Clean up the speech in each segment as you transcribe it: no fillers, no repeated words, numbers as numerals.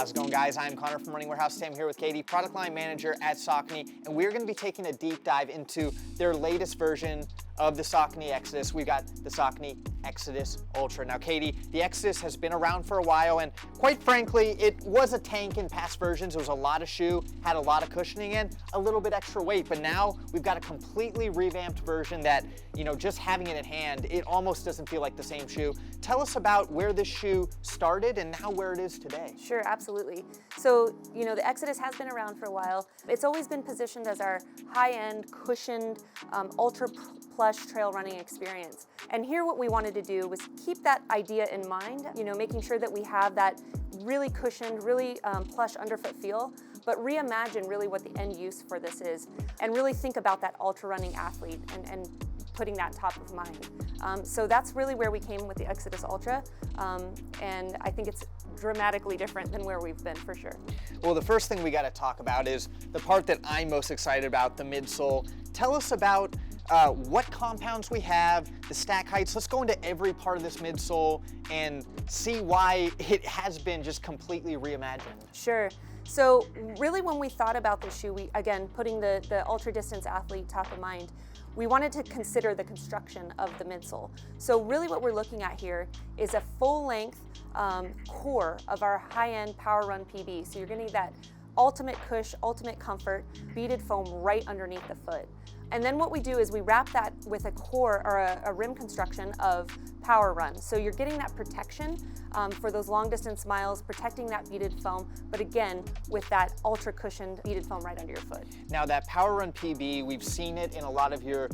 How's it going, guys? I'm Connor from Running Warehouse. Today I'm here with Katie, product line manager at Saucony, and we're going to be taking a deep dive into their latest version of the Saucony Xodus. We've got the Saucony Xodus Ultra. Now, Katie, the Xodus has been around for a while, and quite frankly, it was a tank in past versions. It was a lot of shoe, had a lot of cushioning, and a little bit extra weight. But now we've got a completely revamped version that, you know, just having it in hand, it almost doesn't feel like the same shoe. Tell us about where this shoe started and now where it is today. Sure, absolutely. So, you know, the Xodus has been around for a while. It's always been positioned as our high-end, cushioned, ultra plush trail running experience. And here what we wanted to do was keep that idea in mind, you know, making sure that we have that really cushioned, really plush underfoot feel, but reimagine really what the end use for this is, and really think about that ultra running athlete and putting that top of mind. So that's really where we came with the Xodus Ultra, and I think it's dramatically different than where we've been, for sure. Well, the first thing we got to talk about is the part that I'm most excited about, the midsole. Tell us about what compounds we have, the stack heights. Let's go into every part of this midsole and see why it has been just completely reimagined. Sure. So really when we thought about this shoe, we, again, putting the ultra distance athlete top of mind, we wanted to consider the construction of the midsole. So really what we're looking at here is a full length core of our high-end PWRWUNPB. So you're getting that ultimate cush, ultimate comfort, beaded foam right underneath the foot. And then what we do is we wrap that with a core or a rim construction of PWRRUN. So you're getting that protection for those long distance miles, protecting that beaded foam, but again, with that ultra cushioned beaded foam right under your foot. Now that PWRRUNPB, we've seen it in a lot of your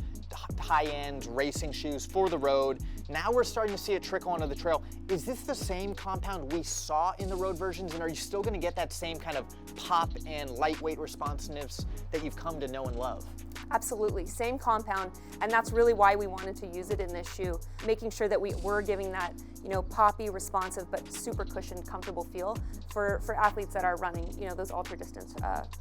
high-end racing shoes for the road. Now we're starting to see it trickle onto the trail. Is this the same compound we saw in the road versions, and are you still going to get that same kind of pop and lightweight responsiveness that you've come to know and love? Absolutely, same compound, and that's really why we wanted to use it in this shoe, making sure that we were giving that, you know, poppy, responsive, but super cushioned, comfortable feel for athletes that are running, you know, those ultra distance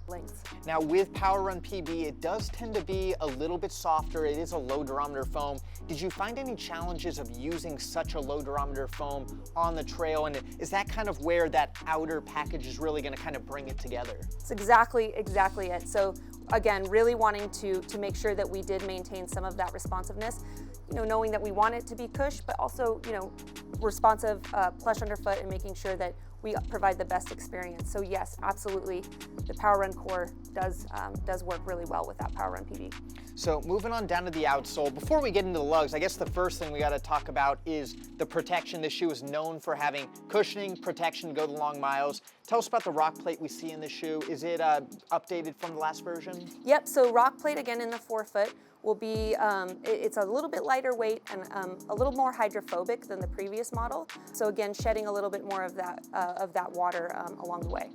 lengths. Now with PWRRUNPB, it does tend to be a little bit softer. It is a low durometer foam. Did you find any challenges of using such a low durometer foam on the trail, and is that kind of where that outer package is really going to kind of bring it together? It's exactly it. So again, really wanting to make sure that we did maintain some of that responsiveness, you know, knowing that we want it to be cush, but also, you know, responsive, plush underfoot, and making sure that we provide the best experience. So yes, absolutely, the PWRRUN core does work really well with that PWRRUNPB. So moving on down to the outsole, before we get into the lugs, I guess the first thing we got to talk about is the protection. This shoe is known for having cushioning, protection to go the long miles. Tell us about the rock plate we see in the shoe. Is it updated from the last version? Yep, so rock plate again in the forefoot will be, it's a little bit lighter weight and a little more hydrophobic than the previous model. So again, shedding a little bit more of that water along the way.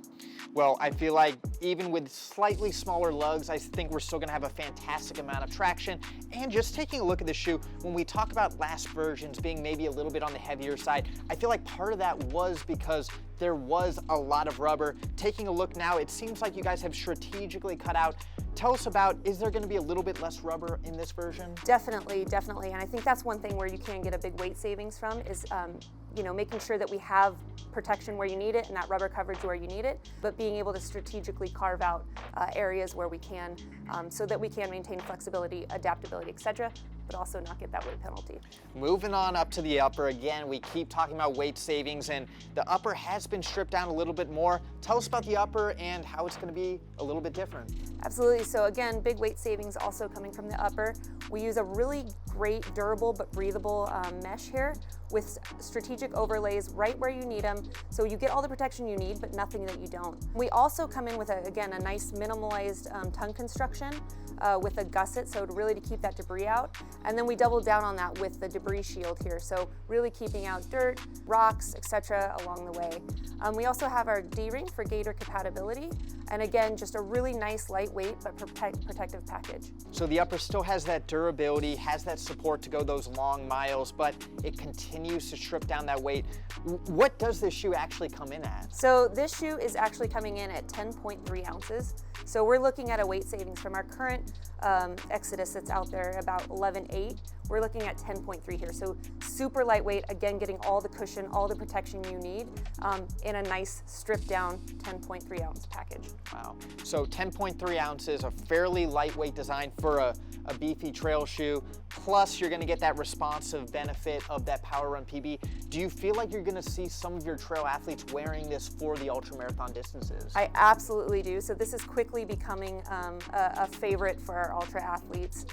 Well, I feel like even with slightly smaller lugs, I think we're still going to have a fantastic amount of traction. And just taking a look at the shoe, when we talk about last versions being maybe a little bit on the heavier side, I feel like part of that was because there was a lot of rubber. Taking a look now, it seems like you guys have strategically cut out. Tell us about, is there going to be a little bit less rubber in this version? Definitely. And I think that's one thing where you can get a big weight savings from is, you know, making sure that we have protection where you need it and that rubber coverage where you need it, but being able to strategically carve out areas where we can, so that we can maintain flexibility, adaptability, etc., but also not get that weight penalty. Moving on up to the upper, again, we keep talking about weight savings, and the upper has been stripped down a little bit more. Tell us about the upper and how it's going to be a little bit different. Absolutely. So again, big weight savings also coming from the upper. We use a really great, durable but breathable mesh here with strategic overlays right where you need them, so you get all the protection you need, but nothing that you don't. We also come in with, again, a nice minimalized tongue construction with a gusset, so really to keep that debris out. And then we double down on that with the debris shield here, so really keeping out dirt, rocks, etc. along the way. We also have our D-ring for gaiter compatibility, and again, just a really nice lightweight but protective package. So the upper still has that durability, has that support to go those long miles, but it continues to strip down that weight. What does this shoe actually come in at? So this shoe is actually coming in at 10.3 ounces. So we're looking at a weight savings from our current Xodus that's out there about 11.8. we're looking at 10.3 here. So super lightweight, again, getting all the cushion, all the protection you need in a nice stripped down 10.3 ounce package. Wow. So 10.3 ounces, a fairly lightweight design for a beefy trail shoe. Plus, you're going to get that responsive benefit of that PWRWUNPB. Do you feel like you're going to see some of your trail athletes wearing this for the ultramarathon distances? I absolutely do. So this is quickly becoming a favorite for our ultra athletes.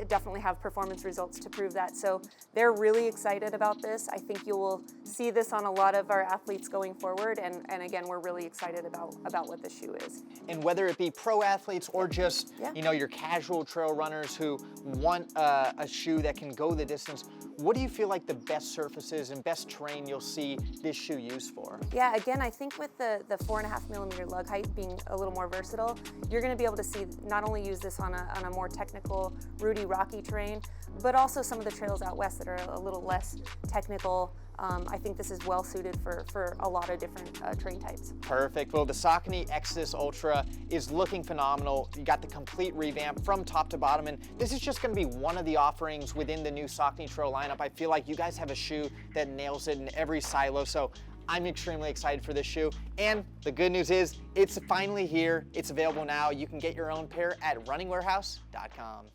Definitely have performance results to prove that. So they're really excited about this. I think you will see this on a lot of our athletes going forward. And again, we're really excited about what the shoe is. And whether it be pro athletes or just, you know, your casual trail runners who want a shoe that can go the distance, what do you feel like the best surfaces and best terrain you'll see this shoe used for? Yeah, again, I think with the 4.5 millimeter lug height being a little more versatile, you're going to be able to see not only use this on a more technical, rooty, rocky terrain, but also some of the trails out west that are a little less technical. I think this is well suited for a lot of different terrain types. Perfect. Well, the Saucony Xodus Ultra is looking phenomenal. You got the complete revamp from top to bottom, and this is just going to be one of the offerings within the new Saucony Trail lineup. I feel like you guys have a shoe that nails it in every silo, so I'm extremely excited for this shoe. And the good news is it's finally here. It's available now. You can get your own pair at runningwarehouse.com.